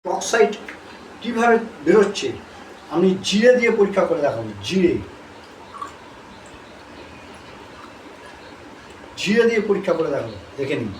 Toxoid কীভাবে বেরোচ্ছে আমি জিরে দিয়ে পরীক্ষা করে দেখাবো। জিরে দিয়ে পরীক্ষা করে দেখাবো, দেখে নিন।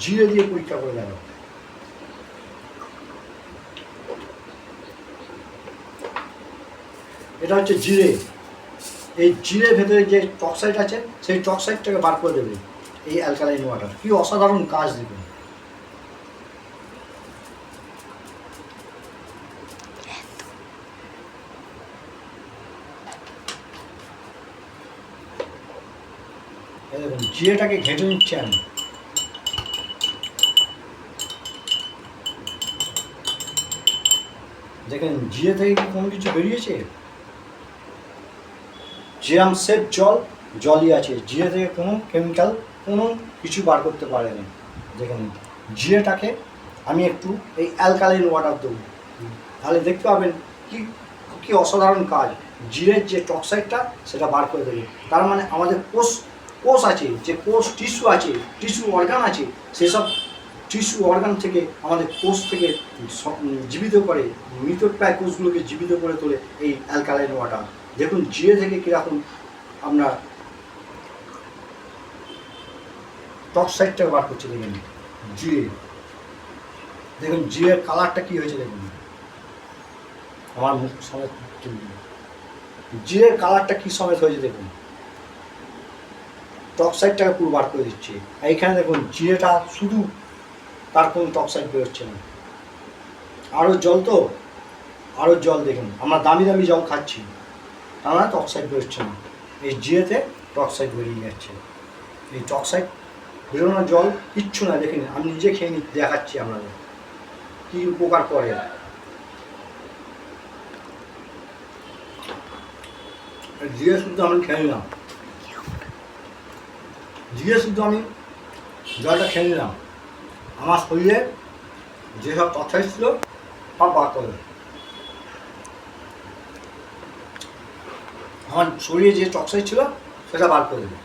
জিরে দিয়ে পরীক্ষা করে দেখাবো। এটা হচ্ছে জিরে। এই জিরের ভেতরে যে টক্সাইড আছে সেই টক্সাইডটাকে বার করে দেবে এই অ্যালকালাইন ওয়াটার। কি অসাধারণ কাজ দেবে। দেখুন জিরেটাকে ঘেঁটে নিচ্ছে আমি। দেখেন জিরে থেকে কি কোনো কিছু বেরিয়েছে? জিরাম সেফ জলই আছে, জিরে থেকে কোনো কেমিক্যাল কোনো কিছু বার করতে পারে না। দেখেন জিরেটাকে আমি একটু এই অ্যালকালাইন ওয়াটার দেবো, তাহলে দেখতে পাবেন কি কি অসাধারণ কাজ। জিরের যে টক্সাইডটা সেটা বার করে দেবে। তার মানে আমাদের কোষ আছে, যে কোষ টিস্যু আছে, টিস্যু অর্গান আছে, সেসব টিস্যু অর্গান থেকে আমাদের কোষ থেকে জীবিত করে, মৃতপ্রায় কোষগুলোকে জীবিত করে তোলে এই অ্যালকালাইন ওয়াটার। দেখুন জিরে থেকে কীরকম আমরা টক্সাইডটা বার করছি। দেখেন জিরে, দেখুন জিরের কালারটা কী হয়েছে। দেখুন আমার মুখ সমেত জিরের কালারটা কী সমেত হয়েছে। দেখুন টক্সাইডটাকে পুরো বার করে দিচ্ছে। এইখানে দেখুন জিরেটা শুধু, তার কোনো টক্সাইড বেরোচ্ছে না। আরও জল, তো আরও জল। দেখুন আমরা দামি দামি জল খাচ্ছি, তার মানে টক্সাইড বেরোচ্ছে না। এই জিরেতে টক্সাইড বেরিয়ে যাচ্ছে। এই টক্সাইড বেরোনো জল কিচ্ছু না। দেখুন আমি নিজে খেয়ে দেখাচ্ছি আপনাদের কী উপকার করে। জিরে শুদ্ধ আমি খেয়ে নিলাম, জিরে শুদ্ধ আমি জলটা খেয়ে নিলাম। আমার শরীরে যেসব টক্সাইড ছিল সব বার করে দেবে। আমার শরীরে যে টক্সাইড ছিল সেটা বার করে দেবে।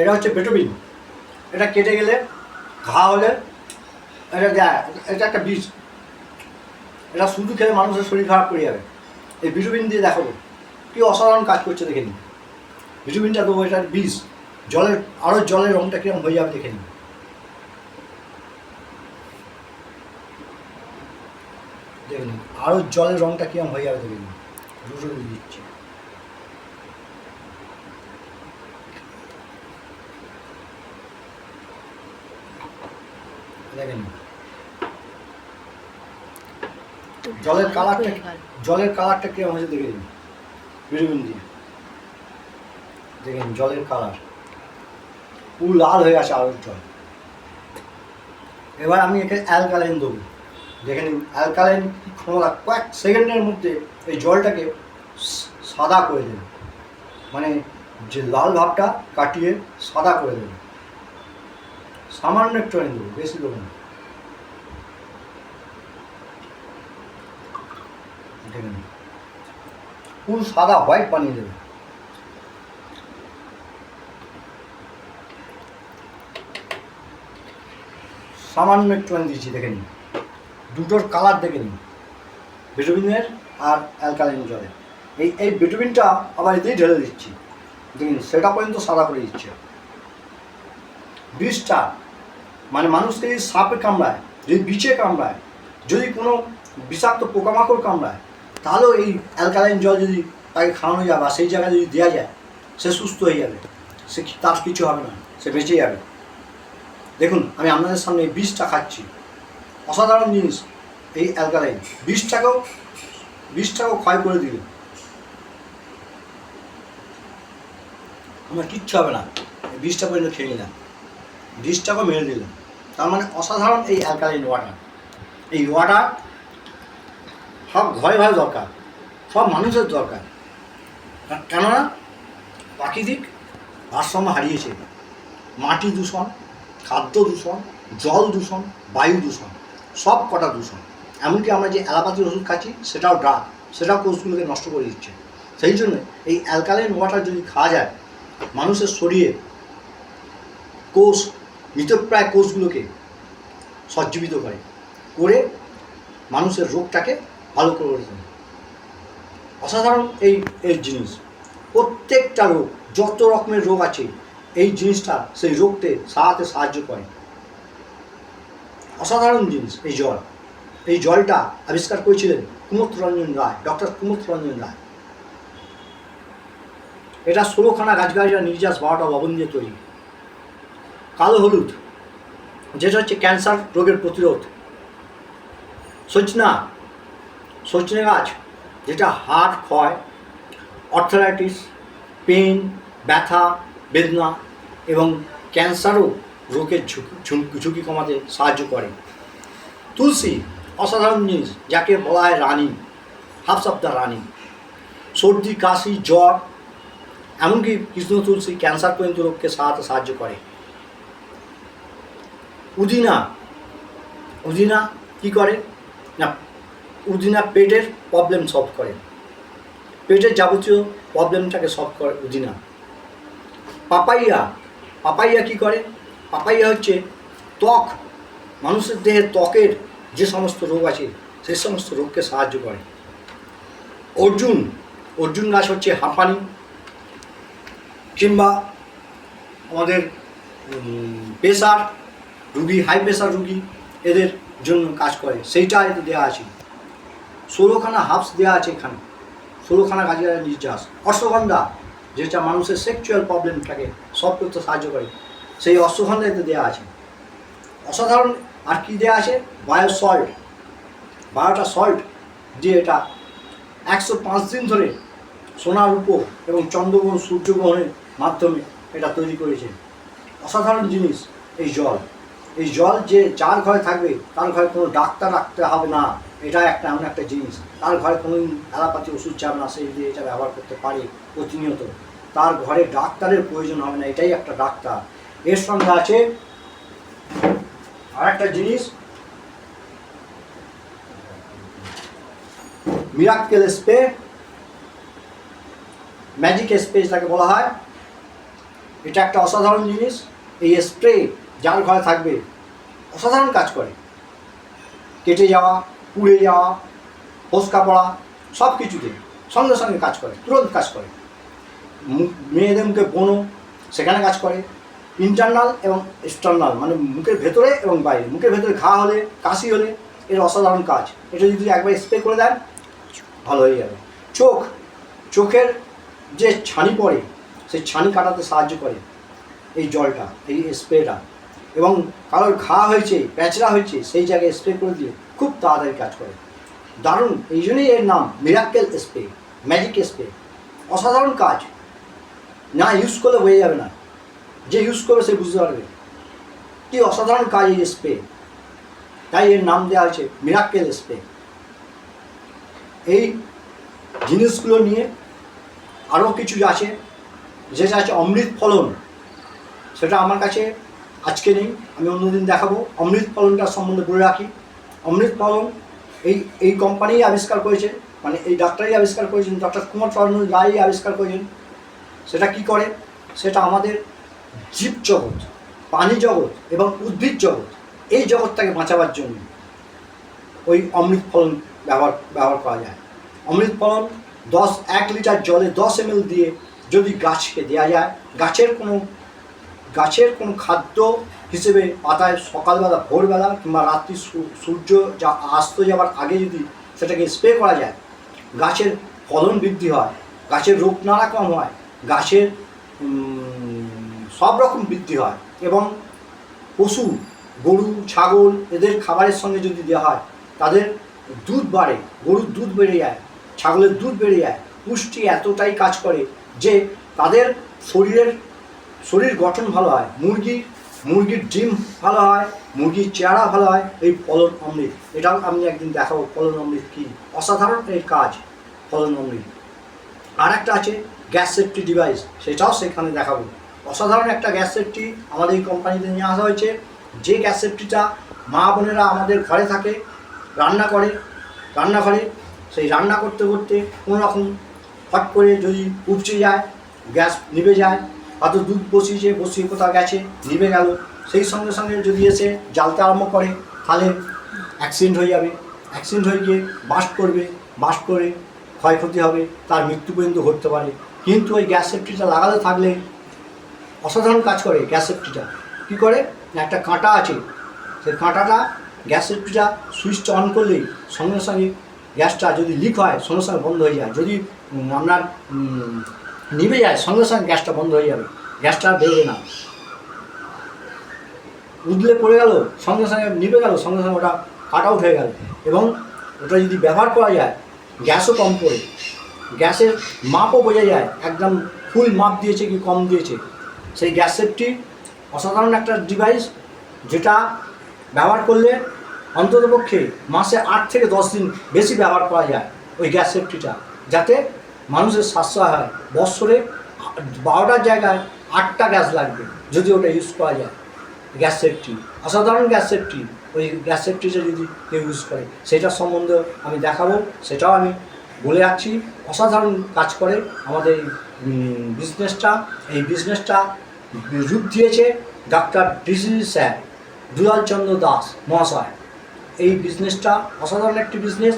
এটা হচ্ছে ভিটামিন। এটা কেটে গেলে, ঘা হলে এটা দেয়, এটা একটা বিষ। এটা শুধু খেলে মানুষের শরীর খারাপ করে যাবে। এই ভিটামিন দিয়ে দেখাবো কি অসাধারণ কাজ করছে। দেখে নিন ভিটামিনটা দেবো, এটার বিষ। জলের আরও জলের রঙটা কিরকম হয়ে যাবে দেখে নিন। দেখে নিন আরও জলের রঙটা কিরকম হয়ে যাবে দেখে নিন। দুটো দিয়ে দিচ্ছি। দেখেন জলের কালারটা কিরকম হয়েছে দেখে নিন ভিটামিন দিয়ে। দেখেন জলের কালার পুরো লাল হয়ে গেছে আরও জল। এবার আমি এখানে অ্যালকালাইন দেবো। দেখে নিন অ্যালকালাইন ক্ষমতা কয়েক সেকেন্ডের মধ্যে এই জলটাকে সাদা করে দেবে, মানে যে লাল ভাবটা কাটিয়ে সাদা করে দেবে। সামান্য একটু আনি দেবো, বেশি দেবো না। দেখে নিন পুরো সাদা হোয়াইট বানিয়ে দেবে। সামান্য একটু আনি দিয়েছি, দেখে নিন দুটোর কালার দেখে নিন, ভিটামিনের আর অ্যালকালাইন জলের। এই ভিটামিনটা আবার এতেই ঢেলে দিচ্ছি। দেখুন সেটা পর্যন্ত সাদা করে দিচ্ছে। বিষটা মানে মানুষকে যদি সাপে কামড়ায়, যদি বিছে কামড়ায়, যদি কোনো বিষাক্ত পোকামাকড় কামড়ায়, তাহলেও এই অ্যালকালাইন জল যদি তাকে খাওয়ানো যায় বা সেই জায়গায় যদি দেওয়া যায়, সে সুস্থ হয়ে যাবে, সে তার কিছু হবে না, সে বেঁচে যাবে। দেখুন আমি আপনাদের সামনে এই বিষটা খাচ্ছি, অসাধারণ জিনিস। এই অ্যালকালাইন বিষটাকেও ক্ষয় করে দিল। আমার কিচ্ছু হবে না, এই বিষটা পর্যন্ত খেয়ে নিলাম, বিষটাকেও মেরে দিলাম। তার মানে অসাধারণ এই অ্যালকালাইন ওয়াটার। এই ওয়াটার সব ঘরে ঘরে দরকার, সব মানুষের দরকার। কেননা প্রাকৃতিক ভারসাম্য হারিয়েছে। মাটি দূষণ, খাদ্য দূষণ, জল দূষণ, বায়ু দূষণ, সব কটা দূষণ। এমনকি আমরা যে অ্যালোপ্যাথির ওষুধ খাচ্ছি সেটাও ড্রাগ, সেটাও কোষগুলোকে নষ্ট করে দিচ্ছে। সেই জন্য এই অ্যালকালাইন ওয়াটার যদি খাওয়া যায়, মানুষের শরীরে কোষ, মৃতপ্রায় কোষগুলোকে সজ্জীবিত করে মানুষের রোগটাকে ভালো করে দেয়। অসাধারণ এই জিনিস। প্রত্যেকটা রোগ, যত রকমের রোগ আছে, এই জিনিসটা সেই রোগকে সারাতে সাহায্য করে। অসাধারণ জিনিস এই জল। এই জলটা আবিষ্কার করেছিলেন কুমোররঞ্জন রায়, ডক্টর কুমোররঞ্জন রায়। এটা 16খানা গাছগাছরা নির্যাস 12টা লবণ দিয়ে তৈরি। কালো হলুদ, যেটা হচ্ছে ক্যান্সার রোগের প্রতিরোধ। সজনে গাছ, যেটা হাড় ক্ষয়, অর্থারাইটিস, পেন, ব্যথা বেদনা এবং ক্যান্সারও রোগের ঝুঁকি কমাতে সাহায্য করে। তুলসী, অসাধারণ জিনিস, যাকে বলা হয় রানী, হার্বস অফ দ্য রানী। সর্দি, কাশি, জ্বর, এমনকি কৃষ্ণ তুলসী ক্যান্সার পর্যন্ত রোগকে সারাতে সাহায্য করে। উদিনা কী করে না, উদিনা পেটের প্রবলেম সলভ করে, পেটের যাবতীয় প্রবলেমটাকে সলভ করে উদিনা। পাপাইয়া কী করে? পাপাইয়া হচ্ছে ত্বক, মানুষের দেহে ত্বকের যে সমস্ত রোগ আছে সেই সমস্ত রোগকে সাহায্য করে। অর্জুন গাছ হচ্ছে হাঁপানি কিংবা আমাদের প্রেশার রুগী, হাই প্রেশার রুগী, এদের জন্য কাজ করে, সেইটা এতে দেওয়া আছে। 16খানা হার্বস দেওয়া আছে এখানে, 16খানা গাছের নির্যাস। অশ্বগন্ধা, যেটা মানুষের সেক্সুয়াল প্রবলেমটাকে সলভ করতে সাহায্য করে, সেই অশ্বগন্ধা এতে দেওয়া আছে। অসাধারণ আর কি দেওয়া আছে? বায়োসল্ট, 12টা সল্ট দিয়ে এটা 105 দিন ধরে সোনার উপর এবং চন্দ্রগ্রহণ, সূর্যগ্রহণের মাধ্যমে এটা তৈরি করেছে। অসাধারণ জিনিস এই জল। এই জল যে যার ঘরে থাকবে তার ঘরে কোনো ডাক্তার রাখতে হবে না। এটা এমন একটা জিনিস, তার ঘরে কোনো অ্যালোপ্যাথি ওষুধ যাবে না, সে যদি এটা ব্যবহার করতে পারে প্রতিনিয়ত, তার ঘরে ডাক্তারের প্রয়োজন হবে না। এটাই একটা ডাক্তার। এর সঙ্গে আছে আর একটা জিনিস, মিরাক্কেল স্প্রে, ম্যাজিক স্প্রে যাকে বলা হয়। এটা একটা অসাধারণ জিনিস। এই স্প্রে যার ঘরে থাকবে অসাধারণ কাজ করে। কেটে যাওয়া, পুড়ে যাওয়া, ফোসকা পড়া, সব কিছুতে সঙ্গে সঙ্গে কাজ করে, তুরন্ত কাজ করে। মেয়েদের মুখে ব্রণ, সেখানে কাজ করে। ইন্টারনাল এবং এক্সটার্নাল, মানে মুখের ভেতরে এবং বাইরে। মুখের ভেতরে ঘা হলে, কাশি হলে এর অসাধারণ কাজ। এটা যদি একবার স্প্রে করে দেন ভালো হয়ে যাবে। চোখের যে ছানি পড়ে সেই ছানি কাটাতে সাহায্য করে এই জলটা, এই স্প্রেটা। এবং কারোর ঘা হয়েছে, প্যাঁচড়া হয়েছে, সেই জায়গায় স্প্রে করে দিয়ে খুব তাড়াতাড়ি কাজ করে। দারুণ, এই জন্যই এর নাম মিরাক্কেল স্প্রে, ম্যাজিক স্প্রে। অসাধারণ কাজ, না ইউজ করলে হয়ে যাবে না, যে ইউজ করবে সে বুঝতে পারবে কি অসাধারণ কাজ এই স্প্রে। তাই এর নাম দেওয়া হয়েছে মিরাক্কেল স্প্রে। এই জিনিসগুলো নিয়ে আরও কিছু আছে, যেটা আছে অমৃত ফলন। সেটা আমার কাছে আজকে নেই, আমি অন্যদিন দেখাবো। অমৃত ফলনটার সম্বন্ধে বলে রাখি। অমৃত ফলন এই কোম্পানিই আবিষ্কার করেছে, মানে এই ডাক্তারই আবিষ্কার করেছেন, ডক্টর কুমোররঞ্জন রায় আবিষ্কার করেছেন। সেটা কি করে? সেটা আমাদের জীব জগৎ, প্রাণী জগৎ এবং উদ্ভিদ জগৎ, এই জগৎটাকে বাঁচাবার জন্য ওই অমৃত ফলন ব্যবহার করা যায়। অমৃত ফলন 1 লিটার জলে 10 ml দিয়ে যদি গাছকে দেওয়া যায়, গাছের কোনো খাদ্য হিসেবে পাতায় সকালবেলা, ভোরবেলা কিংবা রাত্রি সূর্য অস্ত যাওয়ার আগে যদি সেটাকে স্প্রে করা যায়, গাছের ফলন বৃদ্ধি হয়, গাছের রোগ নাড়া কম হয়, গাছের সব রকম বৃদ্ধি হয়। এবং পশু, গরু, ছাগল, এদের খাবারের সঙ্গে যদি দেওয়া হয় তাদের দুধ বাড়ে, গরুর দুধ বেড়ে যায়, ছাগলের দুধ বেড়ে যায়। পুষ্টি এতটাই কাজ করে যে তাদের শরীর গঠন ভালো হয়। মুরগির ডিম ভালো হয়, মুরগির চেহারা ভালো হয় এই ফলন অমৃত। এটাও আমি একদিন দেখাবো ফলন অমৃত কী, অসাধারণ এই কাজ ফলন অমৃত। আর একটা আছে গ্যাস সেফটি ডিভাইস, সেটাও সেখানে দেখাবো। অসাধারণ একটা গ্যাস সেফটি আমাদের এই কোম্পানিতে নিয়ে আসা হয়েছে, যে গ্যাস সেফটিটা মা বোনেরা আমাদের ঘরে থাকে, রান্না করে, রান্নাঘরে সেই রান্না করতে করতে কোনো রকম হট করে যদি উপচে যায়, গ্যাস নিভে যায়, হয়তো দুধ বসিয়ে কোথাও গেছে, নিভে গেল, সেই সঙ্গে সঙ্গে যদি এসে জ্বালতে আরম্ভ করে, তাহলে অ্যাক্সিডেন্ট হয়ে যাবে, অ্যাক্সিডেন্ট হয়ে গিয়ে বাস্ট করবে, বাস্ট করে ক্ষয়ক্ষতি হবে, তার মৃত্যু পর্যন্ত ঘটতে পারে। কিন্তু ওই গ্যাস সেফটিটা লাগাতে থাকলে অসাধারণ কাজ করে। গ্যাস সেফটিটা কী করে, একটা কাঁটা আছে, সেই কাঁটাটা গ্যাস সেফটিটা সুইচটা অন করলেই সঙ্গে সঙ্গে গ্যাসটা যদি লিক হয় সঙ্গে সঙ্গে বন্ধ হয়ে যায়, যদি আপনার নিভে যায় সঙ্গে সঙ্গে গ্যাসটা বন্ধ হয়ে যাবে, গ্যাসটা আর বেরোবে না। উদলে পড়ে গেল সঙ্গে সঙ্গে নিভে গেল, সঙ্গে সঙ্গে ওটা কাট আউট হয়ে গেল। এবং ওটা যদি ব্যবহার করা যায়, গ্যাসও কম পড়ে, গ্যাসের মাপও বোঝা যায় একদম ফুল মাপ দিয়েছে কি কম দিয়েছে। সেই গ্যাস সেফটি অসাধারণ একটা ডিভাইস, যেটা ব্যবহার করলে অন্ততপক্ষে মাসে 8 থেকে 10 দিন বেশি ব্যবহার করা যায় ওই গ্যাস সেফটিটা, যাতে মানুষের সাশ্রয় হয়। বৎসরে 12টার জায়গায় 8টা গ্যাস লাগবে যদি ওটা ইউজ করা যায়। গ্যাস সেফটি অসাধারণ গ্যাস সেফটি, ওই গ্যাস সেফটিটা যদি কেউ ইউজ করে সেটার সম্বন্ধে আমি দেখাবো, সেটাও আমি বলে যাচ্ছি। অসাধারণ কাজ করে আমাদের বিজনেসটা। এই বিজনেসটা রূপ দিয়েছে ডক্টর ডিসি স্যার দুলাল চন্দ্র দাস মহাশয়। এই বিজনেসটা অসাধারণ একটি বিজনেস,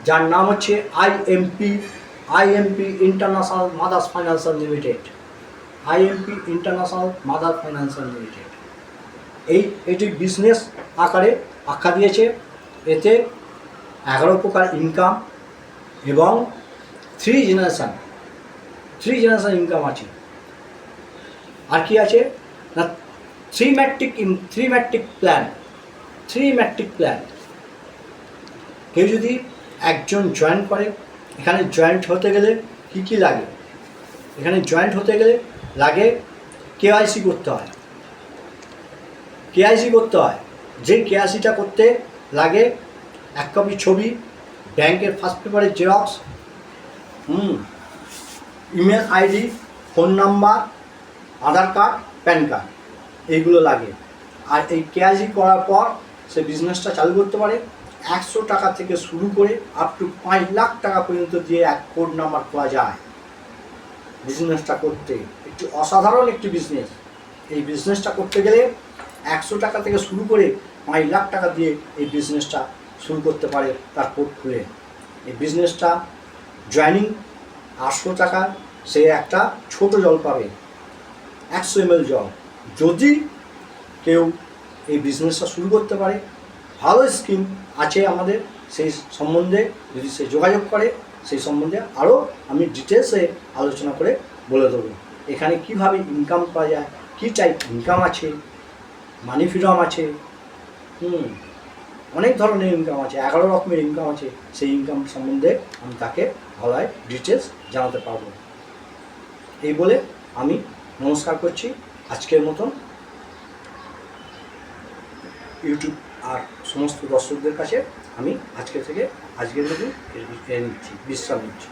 যার নাম হচ্ছে IMP international mothers financial limited. IMP international mother financial limited এটি বিজনেস আকারে আখ্যা দিয়েছে। এতে 11 প্রকার ইনকাম এবং 3 জেনারেশান ইনকাম আছে। আর কি আছে না, থ্রি ম্যাট্রিক প্ল্যান। কেউ যদি একজন জয়েন করে, এখানে জয়েন্ট হতে গেলে কী লাগে, এখানে জয়েন্ট হতে গেলে লাগে কেওয়াইসি করতে হয়। যে কেওয়াইসিটা করতে লাগে 1 কপি ছবি, ব্যাংকের ফার্স্ট পেপারের xerox, email ID, phone number, Aadhaar card, PAN card, এইগুলো লাগে। আর এই কেওয়াইসি করার পর সে বিজনেসটা চালু করতে পারে। 100 টাকা থেকে শুরু করে আপ টু 5 লাখ টাকা পর্যন্ত দিয়ে এক কোড নাম্বার খোলা যায়। বিজনেসটা করতে একটি অসাধারণ একটি বিজনেস। এই বিজনেসটা করতে গেলে 100 টাকা থেকে শুরু করে 5 লাখ টাকা দিয়ে এই বিজনেসটা শুরু করতে পারে তার কোড খুলে। এই বিজনেসটা জয়েনিং 800 টাকা, সে একটা ছোট জল পাবে, 100 ml জল। যদি কেউ এই বিজনেসটা শুরু করতে পারে, ভালো স্কিম আছে আমাদের, সেই সম্বন্ধে যদি সে যোগাযোগ করে সেই সম্বন্ধে আরও আমি ডিটেলসে আলোচনা করে বলে দেবো। এখানে কিভাবে ইনকাম করা যায়, কী টাইপ ইনকাম আছে, মানি ফ্রিডম আছে, অনেক ধরনের ইনকাম আছে, 11 রকমের ইনকাম আছে। সেই ইনকাম সম্বন্ধে আমি তাকে ভালোই ডিটেলস জানাতে পারবো। এই বলে আমি নমস্কার করছি। আজকের মতন ইউটিউব আর সমস্ত দর্শকদের কাছে আমি আজকের মতন বিশ্রাম নিচ্ছি।